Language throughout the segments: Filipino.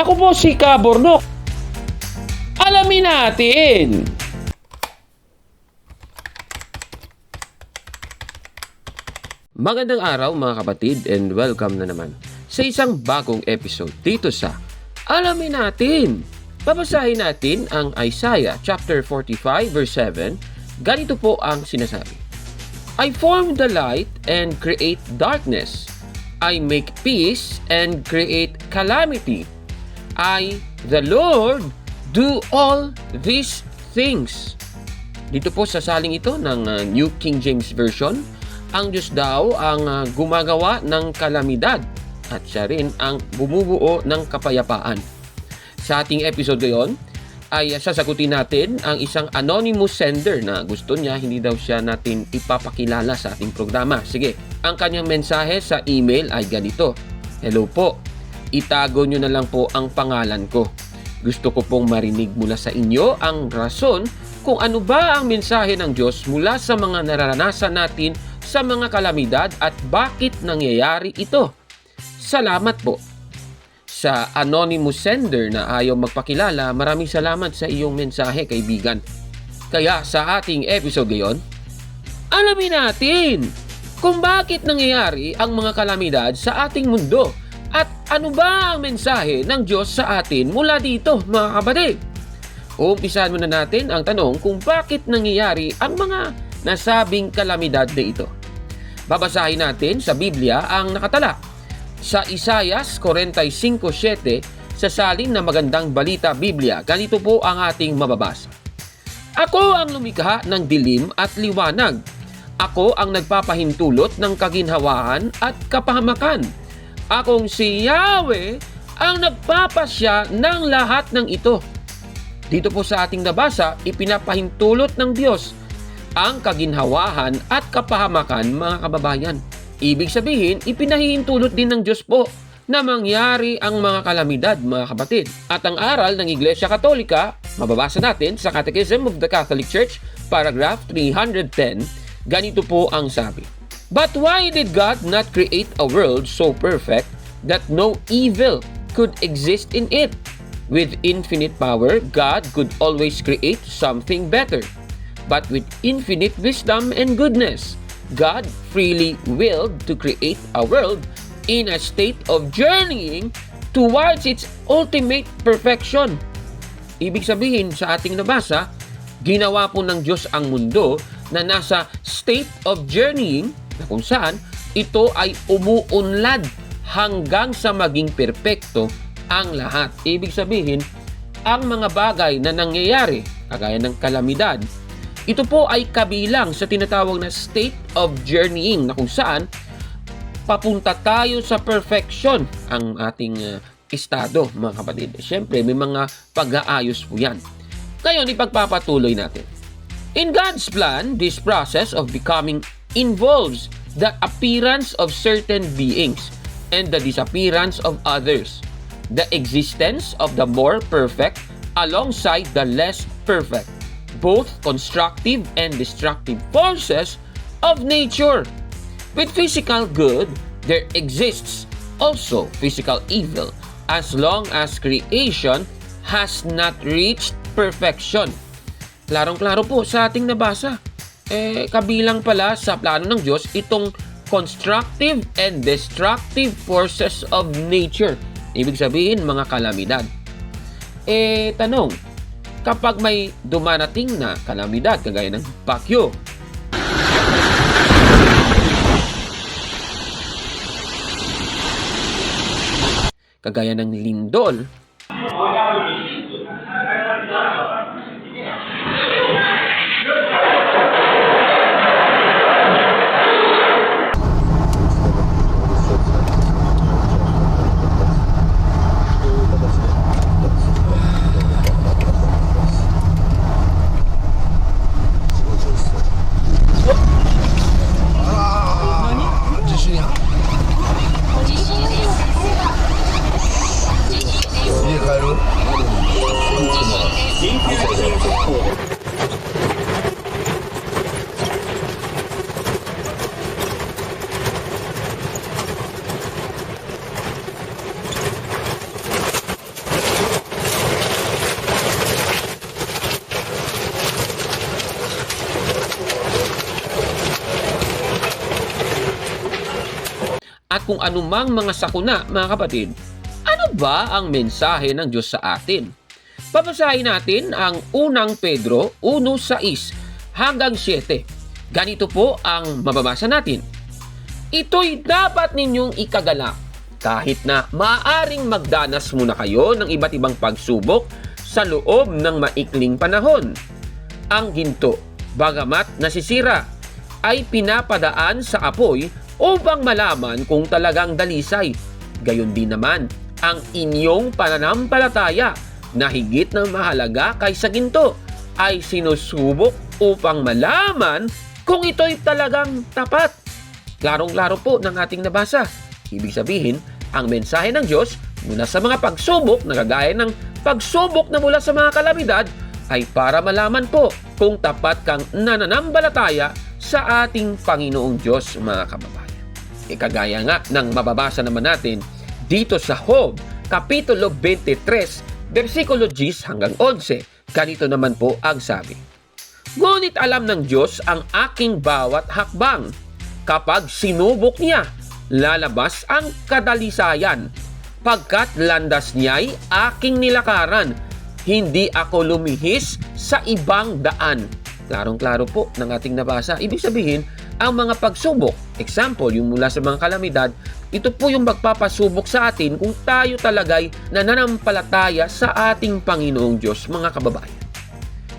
Ako po si Kabornok. Alamin natin. Magandang araw mga kapatid and welcome na naman sa isang bagong episode dito sa Alamin Natin. Babasahin natin ang Isaiah chapter 45 verse 7. Ganito po ang sinasabi. I form the light and create darkness. I make peace and create calamity. I, the Lord, do all these things. Dito po sa saling ito ng New King James Version, ang Diyos daw ang gumagawa ng kalamidad at siya rin ang bumubuo ng kapayapaan. Sa ating episode ngayon ay sasagutin natin ang isang anonymous sender na gusto niya hindi daw siya natin ipapakilala sa ating programa. Sige, ang kanyang mensahe sa email ay ganito. Hello po, itago nyo na lang po ang pangalan ko. Gusto ko pong marinig mula sa inyo ang rason kung ano ba ang mensahe ng Diyos mula sa mga nararanasan natin sa mga kalamidad at bakit nangyayari ito. Salamat po. Sa anonymous sender na ayaw magpakilala, maraming salamat sa iyong mensahe, kaibigan. Kaya sa ating episode ngayon, alamin natin kung bakit nangyayari ang mga kalamidad sa ating mundo at ano ba ang mensahe ng Diyos sa atin mula dito, mga kapatid. Umpisahan muna natin ang tanong kung bakit nangyayari ang mga nasabing kalamidad na ito. Babasahin natin sa Biblia ang nakatala sa Isaiah 45:7 sa salin na Magandang Balita Biblia. Ganito po ang ating mababasa. Ako ang lumikha ng dilim at liwanag. Ako ang nagpapahintulot ng kaginhawaan at kapahamakan. Akong si Yahweh ang nagpapasya ng lahat ng ito. Dito po sa ating nabasa, ipinapahintulot ng Diyos ang kaginhawahan at kapahamakan, mga kababayan. Ibig sabihin, ipinahihintulot din ng Diyos po na mangyari ang mga kalamidad, mga kapatid. At ang aral ng Iglesia Katolika, mababasa natin sa Catechism of the Catholic Church, paragraph 310, ganito po ang sabi. But why did God not create a world so perfect that no evil could exist in it? With infinite power, God could always create something better. But with infinite wisdom and goodness, God freely willed to create a world in a state of journeying towards its ultimate perfection. Ibig sabihin sa ating nabasa, ginawa po ng Diyos ang mundo na nasa state of journeying na kung saan ito ay umuunlad hanggang sa maging perpekto ang lahat. Ibig sabihin, ang mga bagay na nangyayari, kagaya ng kalamidad, ito po ay kabilang sa tinatawag na state of journeying na kung saan papunta tayo sa perfection ang ating estado, mga kapatid. Siyempre, may mga pag-aayos po yan. Ngayon, ipagpapatuloy natin. In God's plan, this process of becoming involves the appearance of certain beings and the disappearance of others. The existence of the more perfect alongside the less perfect. Both constructive and destructive forces of nature. With physical good, there exists also physical evil as long as creation has not reached perfection. Klarong-klaro po sa ating nabasa. Kabilang pala sa plano ng Diyos itong constructive and destructive forces of nature. Ibig sabihin, mga kalamidad. Tanong, kapag may dumarating na kalamidad, kagaya ng bagyo, kagaya ng lindol, at kung anumang mga sakuna, mga kapatid, ano ba ang mensahe ng Diyos sa atin? Babasahin natin ang unang Pedro 1:6 hanggang 7. Ganito po ang mababasa natin. Ito'y dapat ninyong ikagalak kahit na maaaring magdanas muna kayo ng iba't ibang pagsubok sa loob ng maikling panahon. Ang ginto, bagamat nasisira, ay pinapadaan sa apoy upang malaman kung talagang dalisay. Gayon din naman ang inyong pananampalataya na higit na mahalaga kaysa ginto ay sinusubok upang malaman kung ito'y talagang tapat. Klarong-klaro po ng ating nabasa. Ibig sabihin, ang mensahe ng Diyos mula sa mga pagsubok na kagaya ng pagsubok na mula sa mga kalamidad ay para malaman po kung tapat kang nananampalataya sa ating Panginoong Diyos, mga kababayan. Kagaya nga ng mababasa naman natin dito sa Job, Kapitulo 23, versikulo 10 hanggang 11. Ganito naman po ang sabi. Ngunit alam ng Diyos ang aking bawat hakbang. Kapag sinubok niya, lalabas ang kadalisayan. Pagkat landas niya'y aking nilakaran, hindi ako lumihis sa ibang daan. Klarong-klaro po ng ating nabasa. Ibig sabihin, ang mga pagsubok, example, yung mula sa mga kalamidad, ito po yung magpapasubok sa atin kung tayo talaga'y nananampalataya sa ating Panginoong Diyos, mga kababayan.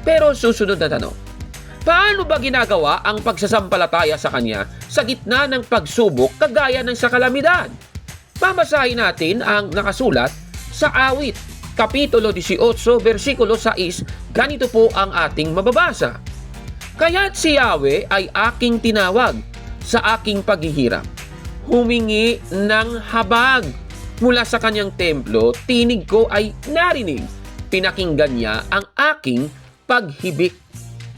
Pero susunod na tanong, paano ba ginagawa ang pagsasampalataya sa Kanya sa gitna ng pagsubok kagaya ng sa kalamidad? Babasahin natin ang nakasulat sa Awit, Kapitulo 18, versikulo 6, ganito po ang ating mababasa. Kaya't si Yahweh ay aking tinawag sa aking paghihirap. Humingi ng habag. Mula sa kanyang templo, tinig ko ay narinig. Pinakinggan niya ang aking paghibik.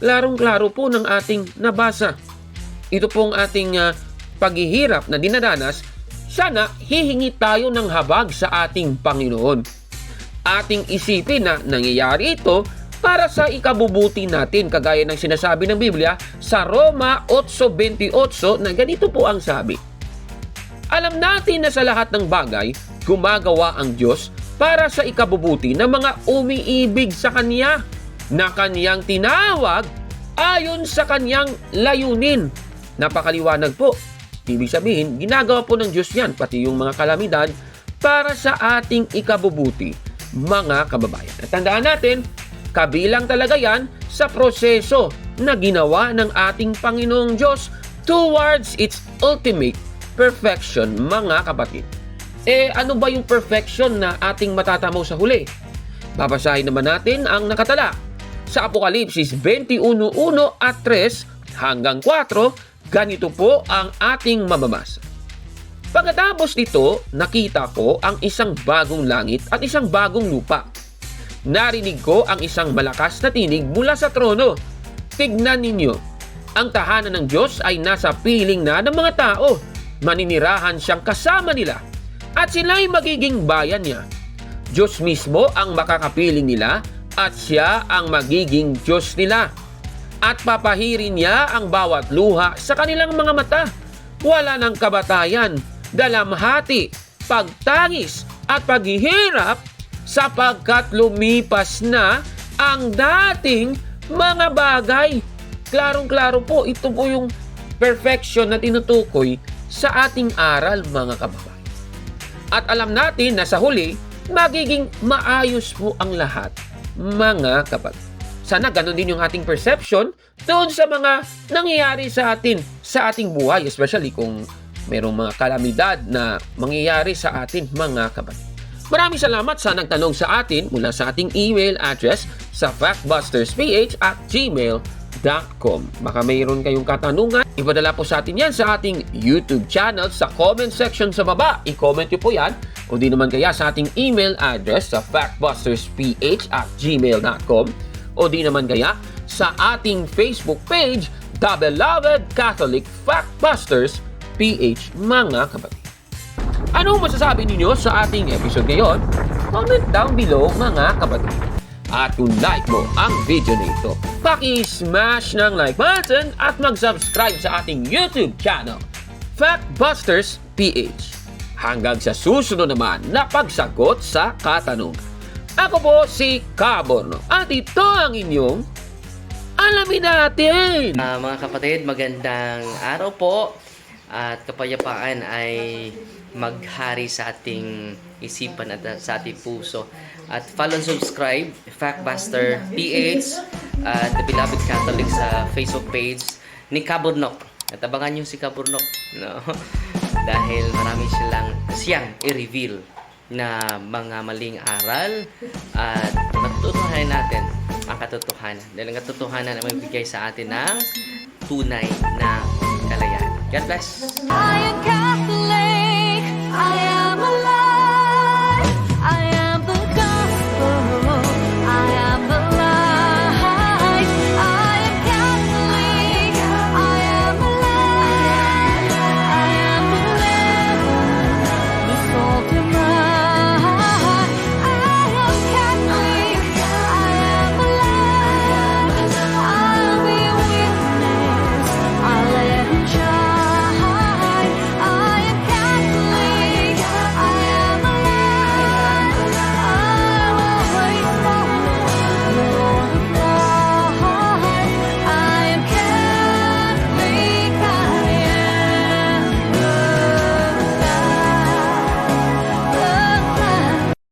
Klarong-klaro po ng ating nabasa. Ito pong ating paghihirap na dinadanas, sana hihingi tayo ng habag sa ating Panginoon. Ating isipin na nangyayari ito para sa ikabubuti natin, kagaya ng sinasabi ng Biblia sa Roma 8:28 na ganito po ang sabi. Alam natin na sa lahat ng bagay, gumagawa ang Diyos para sa ikabubuti ng mga umiibig sa Kanya, na Kanyang tinawag ayon sa Kanyang layunin. Napakaliwanag po. Ibig sabihin, ginagawa po ng Diyos yan, pati yung mga kalamidad, para sa ating ikabubuti, mga kababayan. At tandaan natin, kabilang talaga yan sa proseso na ginawa ng ating Panginoong Diyos towards its ultimate perfection, mga kapatid. Ano ba yung perfection na ating matatamo sa huli? Babasahin naman natin ang nakatala sa Apokalipsis 21:1 at 3 hanggang 4, ganito po ang ating mababasa. Pagkatapos nito, nakita ko ang isang bagong langit at isang bagong lupa. Narinig ko ang isang malakas na tinig mula sa trono. Tignan ninyo, ang tahanan ng Diyos ay nasa piling na ng mga tao. Maninirahan siyang kasama nila at sila'y magiging bayan niya. Diyos mismo ang makakapiling nila at siya ang magiging Diyos nila. At papahirin niya ang bawat luha sa kanilang mga mata. Wala ng kabatayan, dalamhati, pagtangis at paghihirap sapagkat lumipas na ang dating mga bagay. Klarong-klaro po, ito po yung perfection na tinutukoy sa ating aral, mga kababayan. At alam natin na sa huli, magiging maayos po ang lahat, mga kapatid. Sana ganun din yung ating perception doon sa mga nangyayari sa atin, sa ating buhay, especially kung mayroong mga kalamidad na mangyayari sa atin, mga kapatid. Maraming salamat sa nagtanong sa atin mula sa ating email address sa factbustersph@gmail.com. Baka mayroon kayong katanungan, ipadala po sa atin yan sa ating YouTube channel sa comment section sa baba. I-comment nyo po yan o di naman kaya sa ating email address sa factbustersph@gmail.com o di naman kaya sa ating Facebook page, The Beloved Catholic Factbusters PH, mga kapatid. Anong masasabi ninyo sa ating episode ngayon? Comment down below, mga kapatid. At kung like mo ang video na ito, paki-smash ng like button at mag-subscribe sa ating YouTube channel, Factbusters PH. hanggang sa susunod naman na pagsagot sa katanungan. Ako po si Kaborno at ito ang inyong Alamin Natin! Mga kapatid, magandang araw po at kapayapaan ay maghari sa ating isipan at sa ating puso. At follow and subscribe, Factbuster PH at The Beloved Catholic sa Facebook page ni Kaburnok. At abangan nyo si Kaburnok, no? Dahil marami siyang i-reveal na mga maling aral at matutuhanan natin ang katotohanan. Dahil ang katotohanan ay magbigay sa atin ng tunay na kalayaan. God bless! I am Catholic. I am